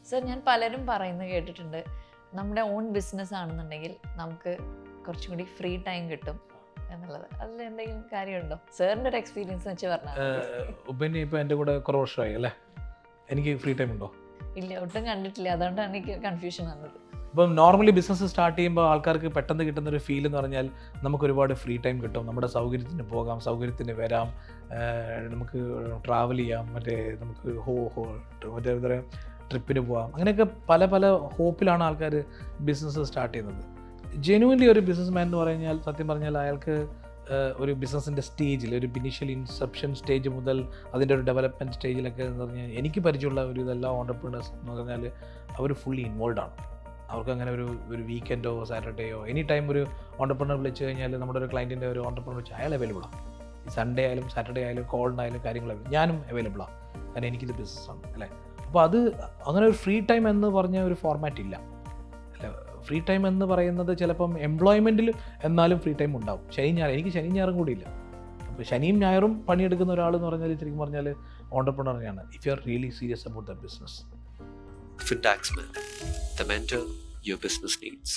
Sir ഞാൻ പലരും പറയുന്നത് കേട്ടിട്ടുണ്ട്, നമ്മുടെ ഓൺ ബിസിനസ് ആണെന്നുണ്ടെങ്കിൽ നമുക്ക് കുറച്ചും കൂടി ഫ്രീ ടൈം കിട്ടും എന്നുള്ളത്. അതിൽ എന്തെങ്കിലും കാര്യമുണ്ടോ? സാറിൻ്റെ ഒരു എക്സ്പീരിയൻസ് വെച്ച് പറഞ്ഞാൽ. ഉപനി ഇപ്പോൾ എൻ്റെ കൂടെ കുറേ വർഷമായി അല്ലേ, എനിക്ക് ഫ്രീ ടൈം ഉണ്ടോ? ഇല്ല, ഒട്ടും കണ്ടിട്ടില്ല. അതുകൊണ്ടാണ് എനിക്ക് കൺഫ്യൂഷൻ വന്നത്. ഇപ്പം നോർമലി ബിസിനസ് സ്റ്റാർട്ട് ചെയ്യുമ്പോൾ ആൾക്കാർക്ക് പെട്ടെന്ന് കിട്ടുന്ന ഒരു ഫീൽ എന്ന് പറഞ്ഞാൽ നമുക്ക് ഒരുപാട് ഫ്രീ ടൈം കിട്ടും, നമ്മുടെ സൗകര്യത്തിന് പോകാം, സൗകര്യത്തിന് വരാം, നമുക്ക് ട്രാവൽ ചെയ്യാം, നമുക്ക് മറ്റേ എന്താ പറയുക ട്രിപ്പിന് പോകാം, അങ്ങനെയൊക്കെ പല പല ഹോപ്പിലാണ് ആൾക്കാർ ബിസിനസ് സ്റ്റാർട്ട് ചെയ്യുന്നത്. ജെനുവൻലി ഒരു ബിസിനസ് മാൻ എന്ന് പറഞ്ഞാൽ സത്യം പറഞ്ഞാൽ അയാൾക്ക് ഒരു ബിസിനസ്സിൻ്റെ സ്റ്റേജിൽ ഒരു ഇനിഷ്യൽ ഇൻസെപ്ഷൻ സ്റ്റേജ് മുതൽ അതിൻ്റെ ഒരു ഡെവലപ്മെൻറ്റ് സ്റ്റേജിലൊക്കെ എന്ന് പറഞ്ഞാൽ എനിക്ക് പരിചയമുള്ള ഒരു ഇതെല്ലാം ഓണ്ടർപ്രണേഴ്സ് എന്ന് പറഞ്ഞാൽ അവർ ഫുള്ളി ഇൻവോൾവ് ആണ്. അവർക്ക് അങ്ങനെ ഒരു വീക്കെൻഡോ സാറ്റർഡേയോ എനി ടൈം ഒരു ഓണ്ടർപ്രണർ വിളിച്ചു കഴിഞ്ഞാൽ നമ്മുടെ ഒരു ക്ലയൻറ്റിൻ്റെ ഒരു ഓണ്ടർപ്രണർ വെച്ചാൽ അയാൾ അവൈലബിളാണ്. ഈ സൺഡേ ആയാലും സാറ്റർഡേ ആയാലും കോളിനായാലും കാര്യങ്ങളും ഞാനും അവൈലബിളാണ്, കാരണം എനിക്കിത് ബിസിനസ്സാണ് അല്ലേ. അപ്പോൾ അത് അങ്ങനെ ഒരു ഫ്രീ ടൈം എന്ന് പറഞ്ഞ ഒരു ഫോർമാറ്റ് ഇല്ല അല്ല. ഫ്രീ ടൈം എന്ന് പറയുന്നത് ചിലപ്പം എംപ്ലോയ്മെൻറ്റിൽ എന്നാലും ഫ്രീ ടൈം ഉണ്ടാവും. എനിക്ക് ശനി ഞായറും കൂടി ഇല്ല. അപ്പോൾ ശനിയും ഞായറും പണിയെടുക്കുന്ന ഒരാളെന്ന് പറഞ്ഞാൽ ശരിക്കും പറഞ്ഞാൽ ഓണ്ടർപ്രണറിനെയാണ്, if you are really serious about the business. Fintaxman, the mentor your business needs.